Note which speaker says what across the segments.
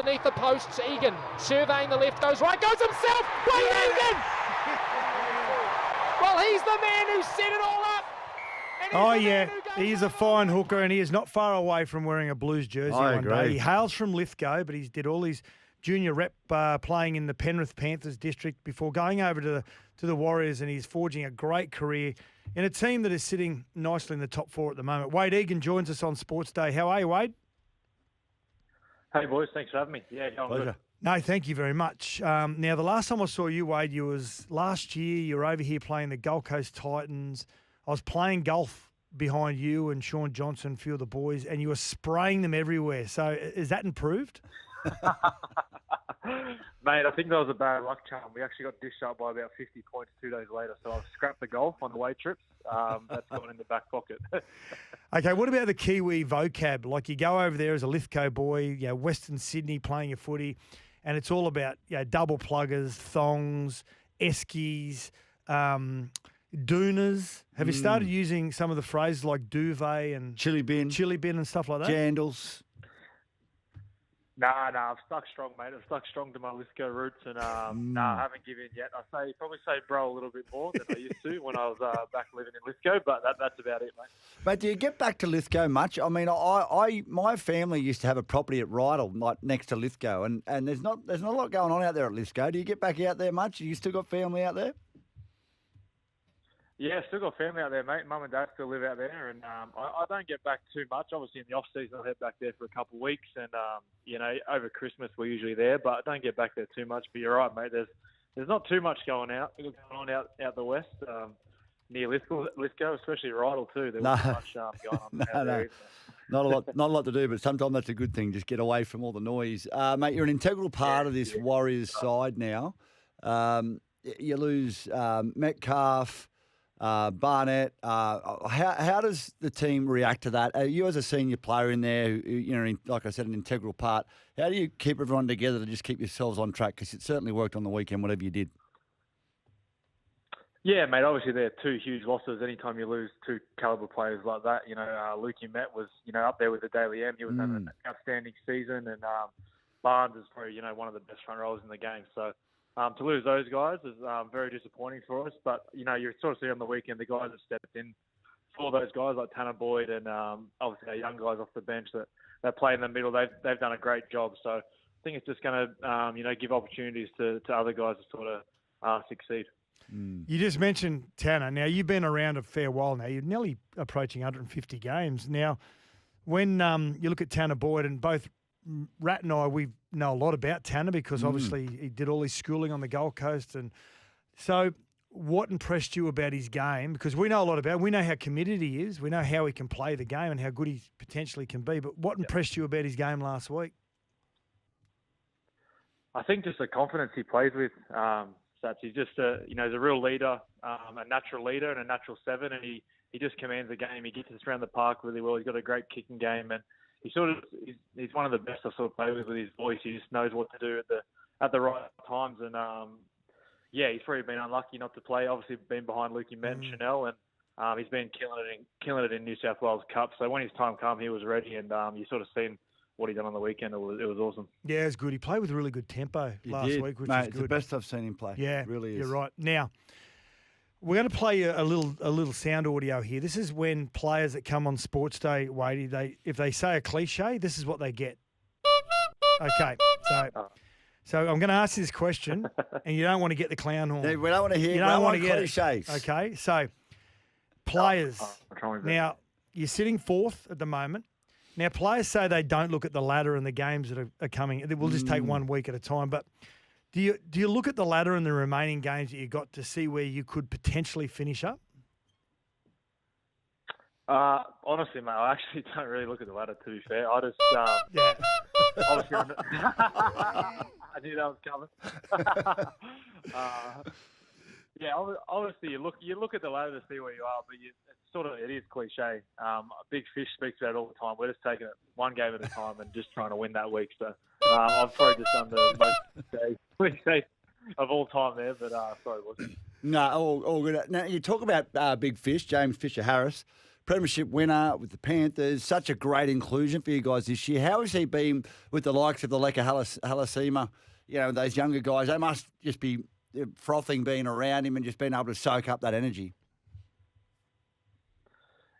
Speaker 1: underneath the posts. Egan surveying the left, goes right, goes himself. Wayde Egan! Well, he's the man who set it all up.
Speaker 2: Oh, yeah, he is a fine hooker, and he is not far away from wearing a Blues jersey one day. He hails from Lithgow, but he's did all his junior rep playing in the Penrith Panthers district before going over to the Warriors, and he's forging a great career in a team that is sitting nicely in the top four at the moment. Wayde Egan joins us on Sportsday. How are you, Wade?
Speaker 3: Hey, boys. Thanks for having me. Yeah, going
Speaker 2: Pleasure.
Speaker 3: good.
Speaker 2: No, thank you very much. Now, the last time I saw you, Wade, last year. You were over here playing the Gold Coast Titans. I was playing golf behind you and Sean Johnson, a few of the boys, and you were spraying them everywhere. So is that improved?
Speaker 3: Mate, I think that was a bad luck charm. We actually got dished up by about 50 points 2 days later, so I've scrapped the golf on the way trips. That's gone in the back pocket.
Speaker 2: Okay, what about the Kiwi vocab? Like you go over there as a Lithgow boy, Western Sydney playing your footy, and it's all about double pluggers, thongs, eskies, dooners. Have you started using some of the phrases like duvet and
Speaker 4: chili bin
Speaker 2: and stuff like that?
Speaker 4: Jandals.
Speaker 3: Nah, I've stuck strong, mate. I've stuck strong to my Lithgow roots, and I haven't given in yet. Probably say bro a little bit more than I used to when I was back living in Lithgow, but that's about it, mate.
Speaker 4: But do you get back to Lithgow much? I mean, my family used to have a property at Rydal, like next to Lithgow, and there's not a lot going on out there at Lithgow. Do you get back out there much? You still got family out there?
Speaker 3: Yeah, still got family out there, mate. Mum and Dad still live out there, and I don't get back too much. Obviously, in the off season, I'll head back there for a couple of weeks, and over Christmas we're usually there, but I don't get back there too much. But you're right, mate. There's not too much going on out the west near Lithgow, especially Rydal too. There wasn't much going on out there.
Speaker 4: Not a lot to do, but sometimes that's a good thing. Just get away from all the noise, mate. You're an integral part of this Warriors side now. You lose Metcalf. Barnett, how does the team react to that? You as a senior player in there, like I said, an integral part, how do you keep everyone together to just keep yourselves on track? Because it certainly worked on the weekend, whatever you did. Yeah,
Speaker 3: mate, obviously they're two huge losses anytime you lose two calibre players like that. Lukey Met was, up there with the Daily M. He was having an outstanding season, and Barnes is probably, one of the best front rowers in the game. So, to lose those guys is very disappointing for us. But, you sort of see on the weekend the guys have stepped in for those guys like Tanner Boyd and obviously our young guys off the bench that play in the middle. They've done a great job. So I think it's just going to, give opportunities to other guys to sort of succeed.
Speaker 2: You just mentioned Tanner. Now, you've been around a fair while now. You're nearly approaching 150 games. Now, when you look at Tanner Boyd, and both Rat and I, we know a lot about Tanner because obviously he did all his schooling on the Gold Coast. And so what impressed you about his game? Because we know a lot about him. We know how committed he is. We know how he can play the game and how good he potentially can be. But what impressed you about his game last week?
Speaker 3: I think just the confidence he plays with. He's just he's a real leader, a natural leader and a natural seven. And he just commands the game. He gets us around the park really well. He's got a great kicking game, and he's one of the best I've sort of played with his voice. He just knows what to do at the right times. And he's probably been unlucky not to play. Obviously, been behind Lukey Met and Chanel, and he's been killing it in New South Wales Cup. So when his time came, he was ready, and you sort of seen what he done on the weekend. It was awesome.
Speaker 2: Yeah, it was good. He played with really good tempo last week, which is good.
Speaker 4: It's the best I've seen him play.
Speaker 2: Yeah,
Speaker 4: it really is.
Speaker 2: You're right. Now, we're going to play a little sound audio here. This is when players that come on Sportsday, Wadey, if they say a cliche, this is what they get. Okay, so I'm going to ask you this question, and you don't want to get the clown horn.
Speaker 4: Yeah, we don't want to hear.
Speaker 2: You don't want to get
Speaker 4: cliches.
Speaker 2: Okay, so players. Now you're sitting fourth at the moment. Now players say they don't look at the ladder and the games that are coming. We'll just take 1 week at a time, but. Do you look at the ladder and the remaining games that you got to see where you could potentially finish up?
Speaker 3: Honestly, mate, I actually don't really look at the ladder, to be fair. I just, obviously, I knew that was coming. Obviously, you look at the ladder to see where you are, but it is cliche. A big fish speaks about it all the time. We're just taking it one game at a time and just trying to win that week. So I've probably just done the most cliche of all time there, but sorry, boys.
Speaker 4: No, all good. Now, you talk about big fish, James Fisher-Harris, premiership winner with the Panthers. Such a great inclusion for you guys this year. How has he been with the likes of the Blayke Brailey? You know, those younger guys, they must just be frothing being around him and just being able to soak up that energy.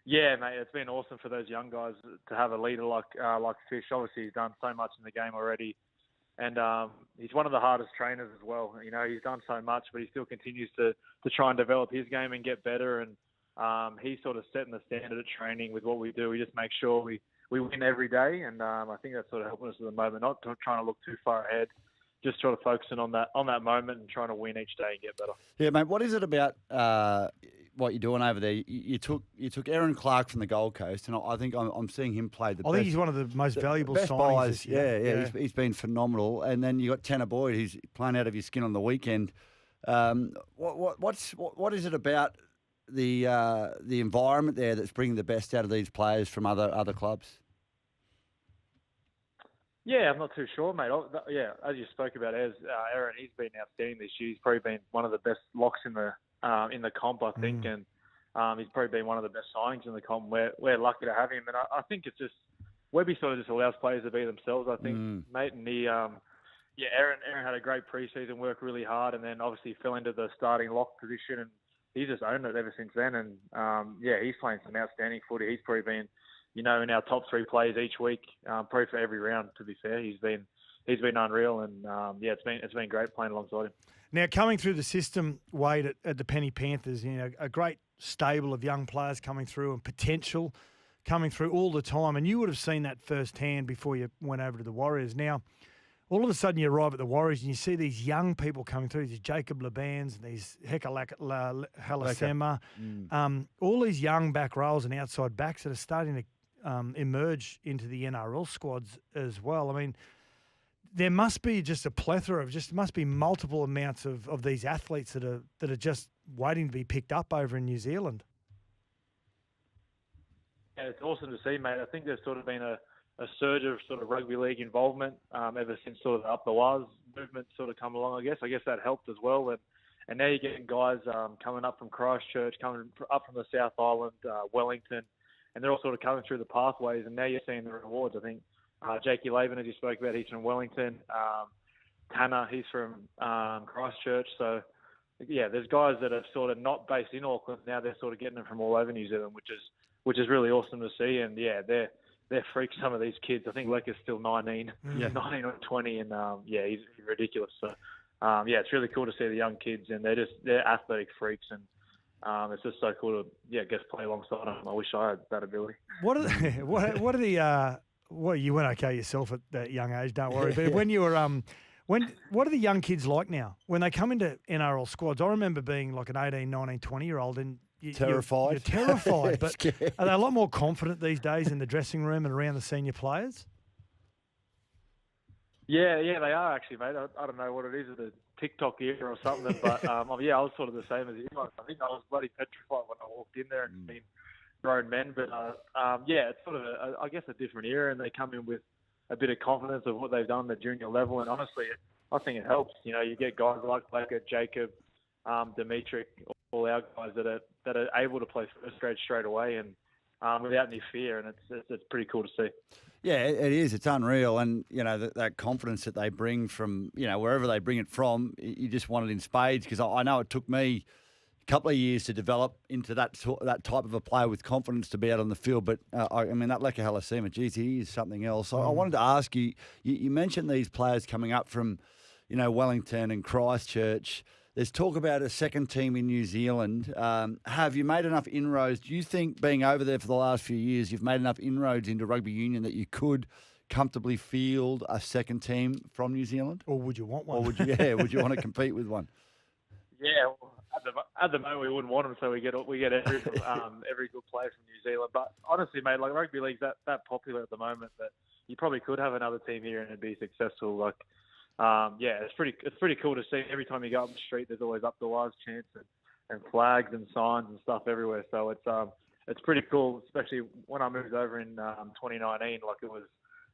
Speaker 3: Yeah, mate, it's been awesome for those young guys to have a leader like Fish. Obviously, he's done so much in the game already, and he's one of the hardest trainers as well. You know, he's done so much, but he still continues to try and develop his game and get better. And he's sort of setting the standard at training with what we do. We just make sure we win every day, and I think that's sort of helping us at the moment. Not trying to look too far ahead, just sort of focusing on that moment and trying to win each day and get better.
Speaker 4: Yeah, mate. What is it about what you're doing over there? You took Aaron Clark from the Gold Coast, and I think I'm seeing him play the best.
Speaker 2: I think he's one of the most valuable
Speaker 4: best
Speaker 2: signings
Speaker 4: buys.
Speaker 2: this year.
Speaker 4: Yeah. He's been phenomenal. And then you got Tanner Boyd, who's playing out of his skin on the weekend. What is it about the environment there that's bringing the best out of these players from other clubs?
Speaker 3: Yeah, I'm not too sure, mate. Yeah, as you spoke about, Aaron, he's been outstanding this year. He's probably been one of the best locks in the comp, I think, and he's probably been one of the best signings in the comp. We're lucky to have him, and I think it's just Webby sort of just allows players to be themselves, I think, mate. And Aaron had a great preseason, worked really hard, and then obviously fell into the starting lock position, and he's just owned it ever since then. And he's playing some outstanding footy. He's probably been, in our top 3 players each week, probably for every round. To be fair, he's been unreal, and it's been great playing alongside him.
Speaker 2: Now, coming through the system, Wade, at the Penny Panthers, a great stable of young players coming through and potential coming through all the time. And you would have seen that firsthand before you went over to the Warriors. Now, all of a sudden you arrive at the Warriors and you see these young people coming through, these Jacob Labans, these Halasema, all these young back rows and outside backs that are starting to emerge into the NRL squads as well. I mean, there must be just a plethora must be multiple amounts of these athletes that are just waiting to be picked up over in New Zealand.
Speaker 3: Yeah, it's awesome to see, mate. I think there's sort of been a surge of sort of rugby league involvement ever since sort of the Up the Waz movement sort of come along, I guess. I guess that helped as well. And now you're getting guys coming up from Christchurch, coming up from the South Island, Wellington, and they're all sort of coming through the pathways, and now you're seeing the rewards. I think Jakey Laban, as you spoke about, he's from Wellington. Tanner, he's from Christchurch. So, yeah, there's guys that are sort of not based in Auckland. Now they're sort of getting them from all over New Zealand, which is really awesome to see. And, yeah, they're freaks, some of these kids. I think Lekker's still 19 or 20, and, he's ridiculous. So, it's really cool to see the young kids, and they're athletic freaks, and it's just so cool to, get to play alongside them. I wish I had that ability.
Speaker 2: What are the well, you went okay yourself at that young age, don't worry. But when you were what are the young kids like now when they come into NRL squads? I remember being like an 18, 19, 20-year-old and
Speaker 4: terrified.
Speaker 2: You're terrified, but are they a lot more confident these days in the dressing room and around the senior players?
Speaker 3: Yeah, they are actually, mate. I don't know what it is, the TikTok era or something, but I was sort of the same as you. I think I was bloody petrified when I walked in there and seen grown men, but it's sort of I guess a different era, and they come in with a bit of confidence of what they've done at the junior level, and honestly, I think it helps. You get guys like Blayke, Jacob, Dimitri, all our guys that are able to play first grade straight away and without any fear, and it's pretty cool to see.
Speaker 4: Yeah, it is. It's unreal, and that confidence that they bring from wherever they bring it from, you just want it in spades. Because I know it took me a couple of years to develop into that type of a player with confidence to be out on the field. But that Leka Halasema, geez, he is something else. I wanted to ask you. You mentioned these players coming up from Wellington and Christchurch. There's talk about a second team in New Zealand. Have you made enough inroads? Do you think, being over there for the last few years, you've made enough inroads into rugby union that you could comfortably field a second team from New Zealand?
Speaker 2: Or would you want one?
Speaker 4: Or would you want to compete with one?
Speaker 3: Yeah, well, at the moment we wouldn't want them, so we get every good player from New Zealand. But honestly, mate, like rugby league's that popular at the moment that you probably could have another team here and it'd be successful. It's pretty cool to see. Every time you go up the street, there's always Up the Waz chants and flags and signs and stuff everywhere. So it's pretty cool, especially when I moved over in 2019. Like, it was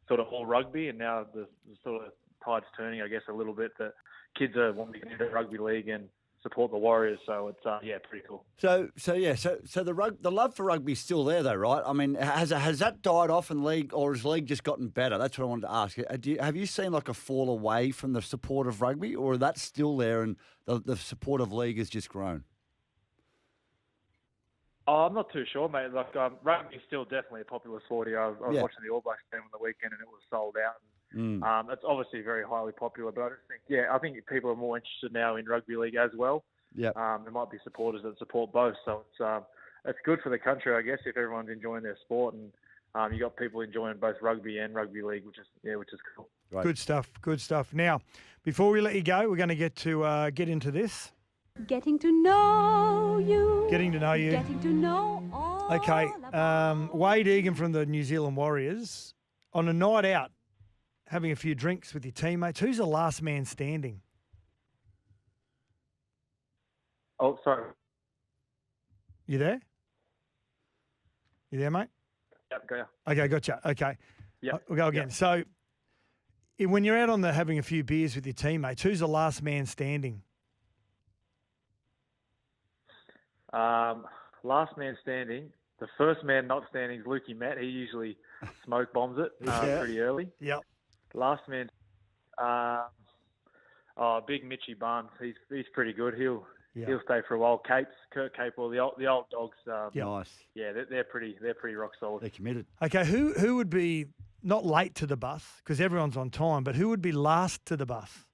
Speaker 3: sort of all rugby, and now the sort of tide's turning, I guess, a little bit. That kids are wanting to get into rugby league, and support the Warriors. So it's pretty cool.
Speaker 4: So the love for rugby's still there, though, right? I mean, has that died off in league, or has league just gotten better? That's what I wanted to ask. Have you seen like a fall away from the support of rugby, or that's still there and the support of league has just grown?
Speaker 3: Oh, I'm not too sure, mate. Like rugby is still definitely a popular sport here. I was watching the All Blacks game on the weekend, and it was sold out. It's obviously very highly popular, but I think people are more interested now in rugby league as well.
Speaker 4: Yeah.
Speaker 3: There might be supporters that support both, so it's good for the country, I guess, if everyone's enjoying their sport, and you got people enjoying both rugby and rugby league, which is cool.
Speaker 2: Right. Good stuff. Now, before we let you go, we're going to get into this.
Speaker 5: Getting to know you.
Speaker 2: Getting to know
Speaker 5: all.
Speaker 2: Okay. Wayde Egan from the New Zealand Warriors, on a night out, having a few drinks with your teammates. Who's the last man standing?
Speaker 3: Oh, sorry.
Speaker 2: You there? You there, mate?
Speaker 3: Yep, go.
Speaker 2: Okay, gotcha. Okay.
Speaker 3: Yep.
Speaker 2: We'll go again.
Speaker 3: Yep.
Speaker 2: So, when you're out on having a few beers with your teammates, who's the last man standing?
Speaker 3: Last man standing. The first man not standing is Blayke Matt. He usually smoke bombs it pretty early.
Speaker 2: Yep.
Speaker 3: Last man. Big Mitchy Barnes. He's pretty good. He'll stay for a while. Kurt Capel, the old dogs.
Speaker 4: Nice.
Speaker 3: Yeah, they're pretty rock solid.
Speaker 4: They're committed.
Speaker 2: Okay, who would be not late to the bus because everyone's on time, but who would be last to the bus?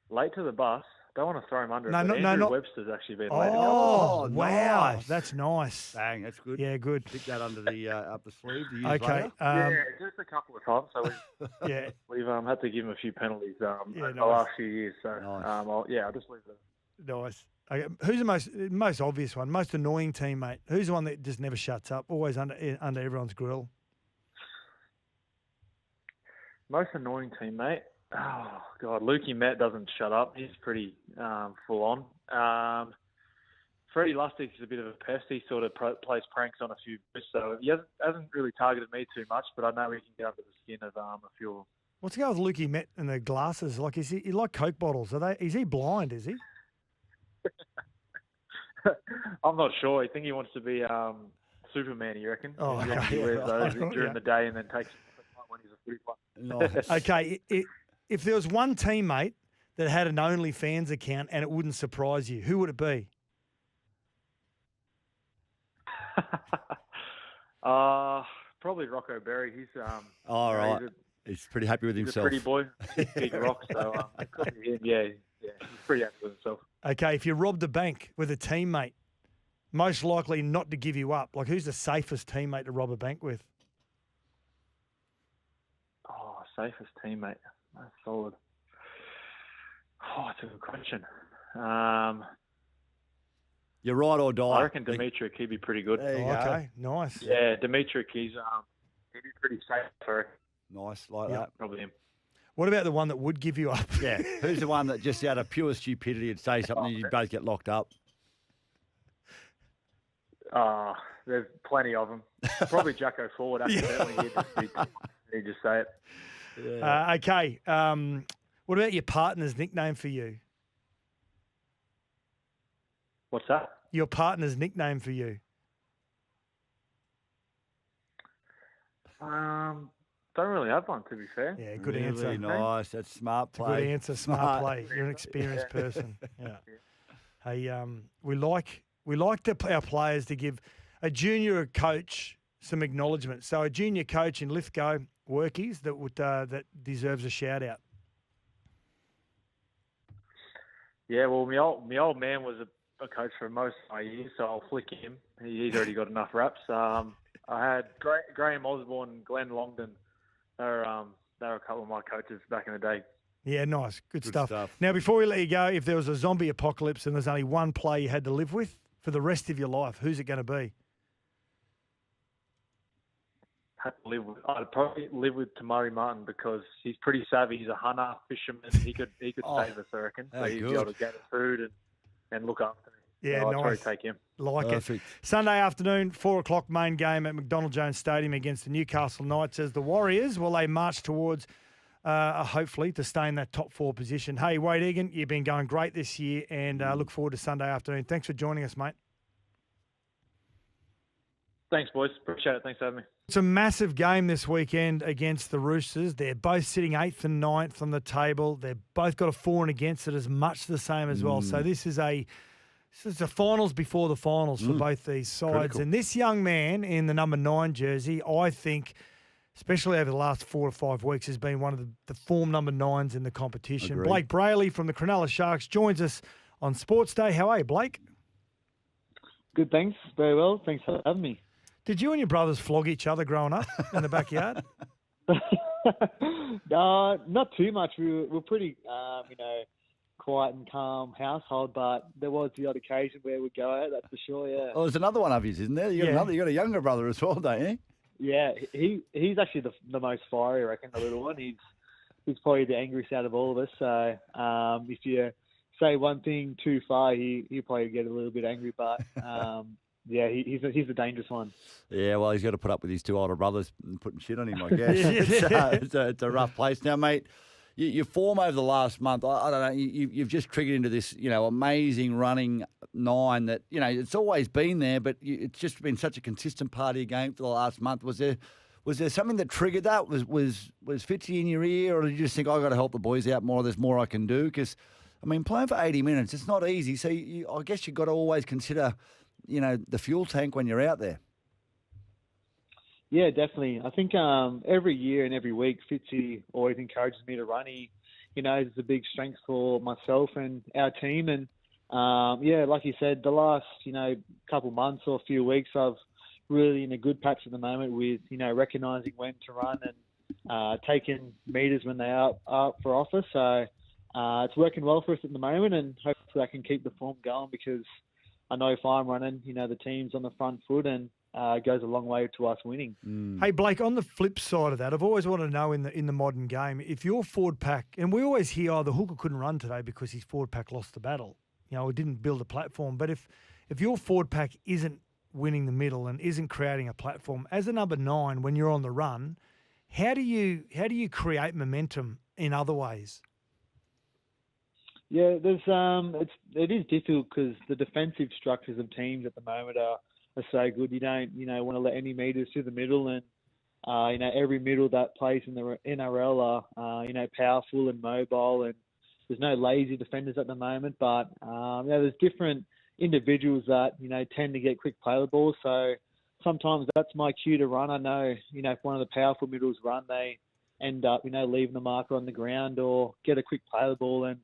Speaker 3: Late to the bus. Don't want to throw him under.
Speaker 2: No,
Speaker 3: Andrew Webster's actually been late.
Speaker 2: Oh, wow,
Speaker 4: nice.
Speaker 2: That's nice.
Speaker 4: Bang, that's good.
Speaker 2: Yeah, good.
Speaker 4: Stick that under the up the sleeve. To use
Speaker 2: Okay.
Speaker 4: later.
Speaker 3: Just a couple of times. So we've had to give him a few penalties over the last few years. So
Speaker 4: Nice.
Speaker 3: I'll just leave it.
Speaker 2: Nice. Okay. Who's the most obvious one, most annoying teammate? Who's the one that just never shuts up, always under everyone's grill?
Speaker 3: Most annoying teammate. Oh God, Blayke Matt doesn't shut up. He's pretty full on. Freddie Lustig's a bit of a pest. He sort of plays pranks on a few bits, so he hasn't really targeted me too much. But I know he can get under the skin of a few of them.
Speaker 2: What's the guy with Blayke Matt and the glasses? Like, is he like Coke bottles? Is he blind? Is he?
Speaker 3: I'm not sure. I think he wants to be Superman. You reckon?
Speaker 2: Oh,
Speaker 3: he
Speaker 2: okay.
Speaker 3: wears those during the day and then takes them when he's a footy player.
Speaker 4: Nice.
Speaker 2: Okay. If there was one teammate that had an OnlyFans account and it wouldn't surprise you, who would it be?
Speaker 3: Probably Rocco Berry. He's
Speaker 4: All right. He's pretty happy with
Speaker 3: he's
Speaker 4: himself.
Speaker 3: a pretty boy, big rock. So it could be him. Yeah, he's pretty happy with himself.
Speaker 2: Okay, if you robbed a bank with a teammate, most likely not to give you up, like who's the safest teammate to rob a bank with?
Speaker 3: Oh, safest teammate. That's solid. Oh, it's a good question.
Speaker 4: You're right or die.
Speaker 3: I reckon Dimitri, he'd be pretty good.
Speaker 4: There you go.
Speaker 2: Okay, nice.
Speaker 3: Yeah, Dimitri, he'd be pretty safe for
Speaker 4: Nice, like that.
Speaker 3: probably him.
Speaker 2: What about the one that would give you up?
Speaker 4: Yeah. Who's the one that just out of pure stupidity would say something and you'd both get locked up?
Speaker 3: There's plenty of them. Probably Jacko Ford, accidentally. He'd just say it.
Speaker 4: Yeah.
Speaker 2: Okay. What about your partner's nickname for you?
Speaker 3: What's that?
Speaker 2: Your partner's nickname for you?
Speaker 3: Don't really have one, to be fair.
Speaker 2: Yeah, good
Speaker 4: Really
Speaker 2: answer.
Speaker 4: nice. That's smart
Speaker 2: It's a
Speaker 4: play.
Speaker 2: good answer. Smart play. You're an experienced person. Yeah. Hey, we like our players to give a junior coach some acknowledgement. So a junior coach in Lithgow, Workies, that deserves a shout out.
Speaker 3: Yeah, well, my old man was a coach for most of my years, so I'll flick him. He's already got enough raps. I had Graham Osborne and Glenn Longden. They were a couple of my coaches back in the day.
Speaker 2: Yeah, nice. Good stuff.
Speaker 4: stuff.
Speaker 2: Now, before we let you go, if there was a zombie apocalypse and there's only one player you had to live with for the rest of your life, who's it going to be?
Speaker 3: I'd probably live with Tamari Martin because he's pretty savvy. He's a hunter, fisherman. He could save us, I reckon. So he'd be able to gather food and look after me.
Speaker 2: Yeah,
Speaker 3: so I'd
Speaker 2: nice.
Speaker 3: probably take him.
Speaker 2: Like
Speaker 4: Perfect.
Speaker 2: it. Sunday afternoon, 4:00 main game at McDonald Jones Stadium against the Newcastle Knights as the Warriors, they march towards hopefully, to stay in that top 4 position. Hey, Wayde Egan, you've been going great this year, and look forward to Sunday afternoon. Thanks for joining us, mate.
Speaker 3: Thanks, boys. Appreciate it. Thanks for having me.
Speaker 2: It's a massive game this weekend against the Roosters. They're both sitting 8th and 9th on the table. They've both got a for and against it as much the same as well. So this is a finals before the finals for both these sides.
Speaker 4: Critical.
Speaker 2: And this young man in the number 9 jersey, I think, especially over the last 4 to 5 weeks, has been one of the form number 9s in the competition.
Speaker 4: Agreed.
Speaker 2: Blayke Brailey from the Cronulla Sharks joins us on Sportsday. How are you, Blake?
Speaker 6: Good, thanks. Very well. Thanks for having me.
Speaker 2: Did you and your brothers flog each other growing up in the backyard?
Speaker 6: Not too much. We were pretty, quiet and calm household, but there was the odd occasion where we'd go out, that's for sure, yeah.
Speaker 4: Oh, there's another one of his, isn't there? You got a younger brother as well, don't you?
Speaker 6: Yeah, he's actually the most fiery, I reckon, the little one. He's probably the angriest out of all of us, so if you say one thing too far, he'll probably get a little bit angry, but... yeah, he's the dangerous one.
Speaker 4: Yeah, well, he's got to put up with his 2 older brothers and putting shit on him, I guess. It's a rough place. Now, mate, your form over the last month, I don't know, you've just triggered into this, amazing running 9 that, it's always been there, but it's just been such a consistent part of your game for the last month. Was there something that triggered that? Was Fitzy in your ear, or did you just think, I've got to help the boys out more, there's more I can do? Because, playing for 80 minutes, it's not easy. So I guess you've got to always consider... the fuel tank when you're out there.
Speaker 6: Yeah, definitely. I think every year and every week, Fitzy always encourages me to run. He, it's a big strength for myself and our team. And, like you said, the last, couple months or few weeks, I've really in a good patch at the moment with, recognising when to run and taking meters when they are up for offer. So it's working well for us at the moment, and hopefully I can keep the form going because I know if I'm running, the team's on the front foot, and it goes a long way to us winning.
Speaker 2: Hey, Blake, on the flip side of that, I've always wanted to know in the modern game, if your forward pack, and we always hear, the hooker couldn't run today because his forward pack lost the battle. It didn't build a platform. But if your forward pack isn't winning the middle and isn't creating a platform, as a number 9, when you're on the run, how do you create momentum in other ways?
Speaker 6: Yeah, it is difficult because the defensive structures of teams at the moment are so good. You don't, want to let any meters through the middle, and every middle that plays in the NRL are, powerful and mobile, and there's no lazy defenders at the moment. But there's different individuals that tend to get quick play the ball. So sometimes that's my cue to run. I know, if one of the powerful middles run, they end up, leaving the marker on the ground or get a quick play the ball, and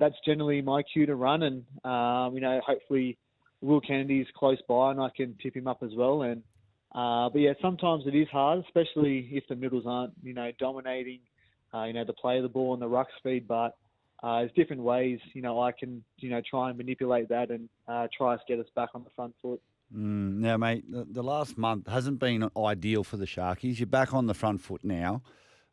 Speaker 6: that's generally my cue to run, and hopefully Will Kennedy's close by and I can tip him up as well. And but yeah, sometimes it is hard, especially if the middles aren't dominating, the play of the ball and the ruck speed. But there's different ways I can try and manipulate that and try to get us back on the front foot.
Speaker 4: Now, mate, the last month hasn't been ideal for the Sharkies. You're back on the front foot now.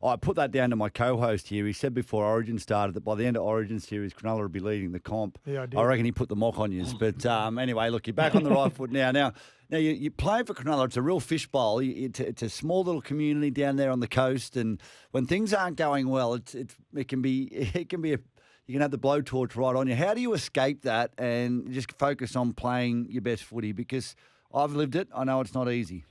Speaker 4: I put that down to my co-host here. He said before Origin started that by the end of Origin series, Cronulla would be leading the comp.
Speaker 2: Yeah, I did.
Speaker 4: I reckon he put the mock on you. But anyway, look, you're back on the right foot now. Now you're playing for Cronulla. It's a real fishbowl. It's a small little community down there on the coast, and when things aren't going well, it can be you can have the blowtorch right on you. How do you escape that and just focus on playing your best footy? Because I've lived it. I know it's not easy.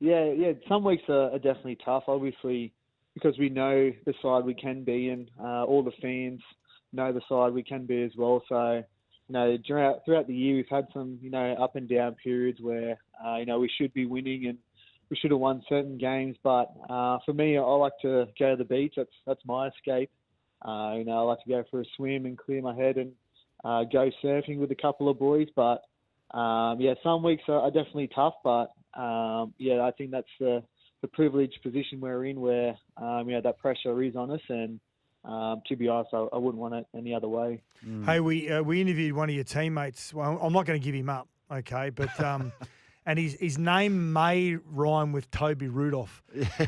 Speaker 6: Yeah. Some weeks are definitely tough, obviously, because we know the side we can be, and all the fans know the side we can be as well. So, throughout the year, we've had some, up and down periods where, we should be winning and we should have won certain games. But for me, I like to go to the beach. That's my escape. I like to go for a swim and clear my head and go surfing with a couple of boys. But some weeks are definitely tough, but I think that's the privileged position we're in where, that pressure is on us. And to be honest, I wouldn't want it any other way.
Speaker 2: Hey, we interviewed one of your teammates. Well, I'm not going to give him up, okay? But and his name may rhyme with Toby Rudolph.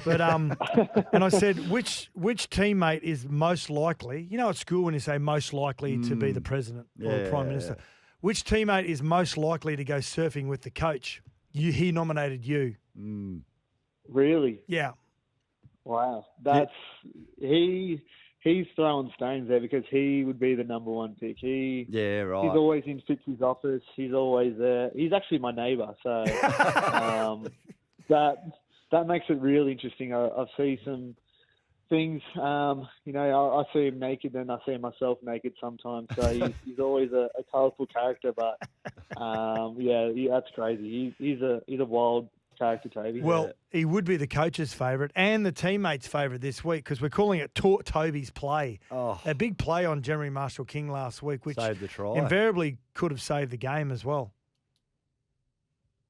Speaker 2: But and I said, which teammate is most likely? At school when you say most likely to be the president or the prime minister, which teammate is most likely to go surfing with the coach? He nominated you.
Speaker 6: Really?
Speaker 2: Yeah.
Speaker 6: Wow, he's throwing stones there because he would be the number one pick.
Speaker 4: Yeah, right.
Speaker 6: He's always in Fitz's office. He's always there. He's actually my neighbour, so that makes it really interesting. I see some things. I see him naked, then I see myself naked sometimes. So he's always a colourful character. But that's crazy. He's a wild character, Toby.
Speaker 2: Well, he would be the coach's favourite and the teammates' favourite this week because we're calling it Toby's play.
Speaker 4: Oh.
Speaker 2: A big play on Jeremy Marshall-King last week, which
Speaker 4: Saved the try.
Speaker 2: invariably could have saved the game as well.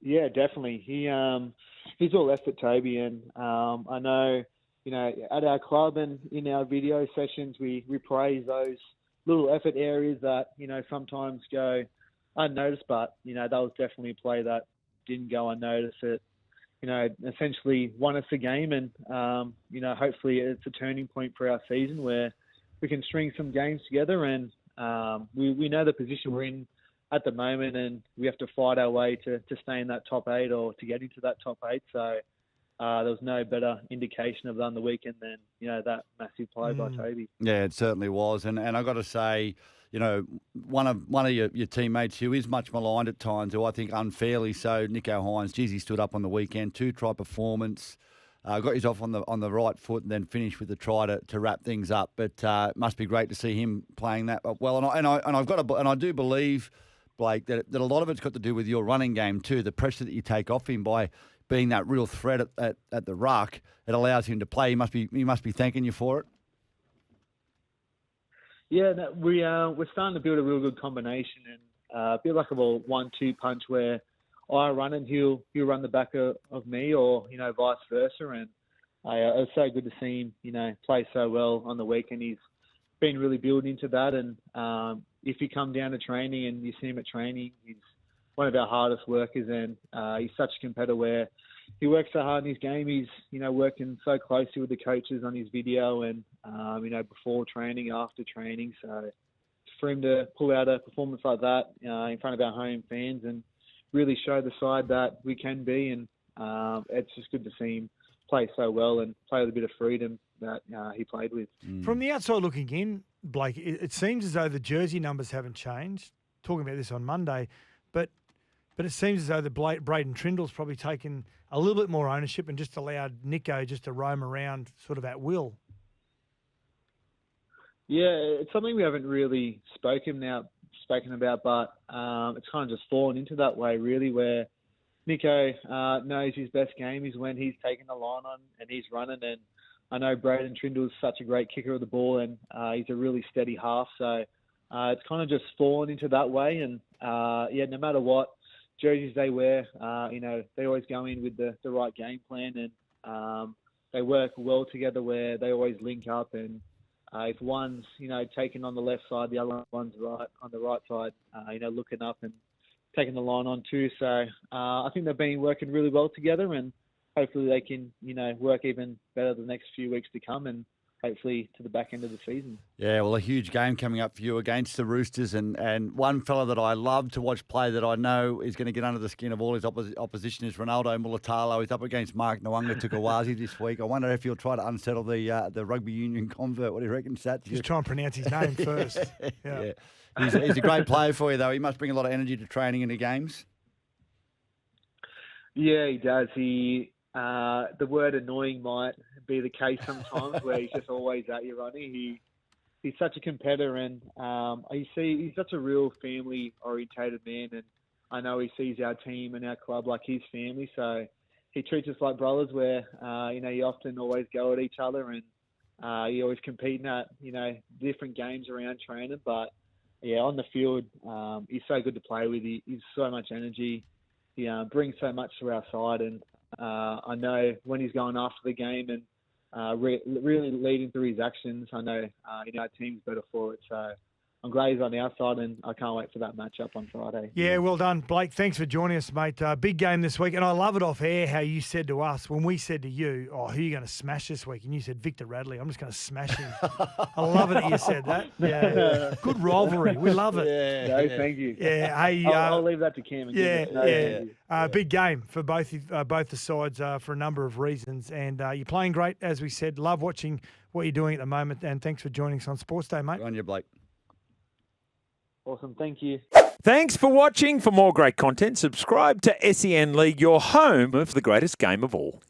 Speaker 6: Yeah, definitely. He's all effort, Toby, and I know, at our club and in our video sessions, we praise those little effort areas that, sometimes go unnoticed, but, that was definitely a play that didn't go unnoticed. It, essentially won us the game, and, hopefully it's a turning point for our season where we can string some games together, and we know the position we're in at the moment, and we have to fight our way to stay in that top 8 or to get into that top 8. So there was no better indication of that on the weekend than, that massive play by Toby.
Speaker 4: Yeah, it certainly was. And I got to say, one of your teammates who is much maligned at times, who I think unfairly so, Nico Hines, geez, he stood up on the weekend, 2-try performance, got his off on the right foot and then finished with the try to wrap things up. But it must be great to see him playing that well. And I do believe, Blake, that a lot of it's got to do with your running game too. The pressure that you take off him by being that real threat at the ruck, it allows him to play. He must be thanking you for it.
Speaker 6: Yeah, we're starting to build a real good combination, and a bit like a 1-2 punch where I run and he'll run the back of me, or vice versa. And it was so good to see him play so well on the weekend. He's been really building into that, and if you come down to training and you see him at training, he's one of our hardest workers, and he's such a competitor where he works so hard in his game. He's, working so closely with the coaches on his video and, before training, after training. So for him to pull out a performance like that in front of our home fans and really show the side that we can be, and it's just good to see him play so well and play with a bit of freedom that he played with.
Speaker 2: From the outside looking in, Blake, it seems as though the jersey numbers haven't changed. Talking about this on Monday, but it seems as though Braden Trindle's probably taken a little bit more ownership and just allowed Nico just to roam around sort of at will.
Speaker 6: Yeah, it's something we haven't really spoken about, but it's kind of just fallen into that way, really, where Nico knows his best game is when he's taking the line on and he's running. And I know Braden Trindle is such a great kicker of the ball, and he's a really steady half. So it's kind of just fallen into that way. And, no matter what jerseys they wear, they always go in with the right game plan, and they work well together where they always link up. And if one's, taking on the left side, the other one's right on the right side, looking up and taking the line on too. So I think they've been working really well together, and hopefully they can, work even better the next few weeks to come, and hopefully to the back end of the season. Yeah,
Speaker 4: well, a huge game coming up for you against the Roosters, and one fella that I love to watch play that I know is going to get under the skin of all his opposition is Ronaldo Mulatalo. He's up against Mark Nwanga Tukawazi this week. I wonder if he'll try to unsettle the rugby union convert. What do you reckon, Sats?
Speaker 2: Just try and pronounce his name first. Yeah.
Speaker 4: He's a great player for you, though. He must bring a lot of energy to training and to games.
Speaker 6: Yeah, he does. The word annoying might be the case sometimes, where he's just always at you, Ronnie. He's such a competitor, and he's such a real family-orientated man, and I know he sees our team and our club like his family, so he treats us like brothers, where, you often always go at each other, and you always competing at, different games around training, but yeah, on the field, he's so good to play with. He's so much energy. He brings so much to our side, and I know when he's going after the game and really leading through his actions, I know our team's better for it. So Grays on our side, and I can't wait for that matchup on Friday.
Speaker 2: Yeah, well done, Blake. Thanks for joining us, mate. Big game this week. And I love it off air how you said to us when we said to you, oh, who are you going to smash this week? And you said, Victor Radley. I'm just going to smash him. I love it that you said that. Yeah. Good rivalry. We love it.
Speaker 6: No, thank you.
Speaker 2: Yeah. Hey,
Speaker 6: I'll leave that to Cam. And
Speaker 2: Big game for both the sides for a number of reasons. And you're playing great, as we said. Love watching what you're doing at the moment. And thanks for joining us on Sportsday, mate.
Speaker 4: On you, Blake.
Speaker 6: Awesome. Thank you.
Speaker 7: Thanks for watching. For more great content, subscribe to SEN League, your home of the greatest game of all.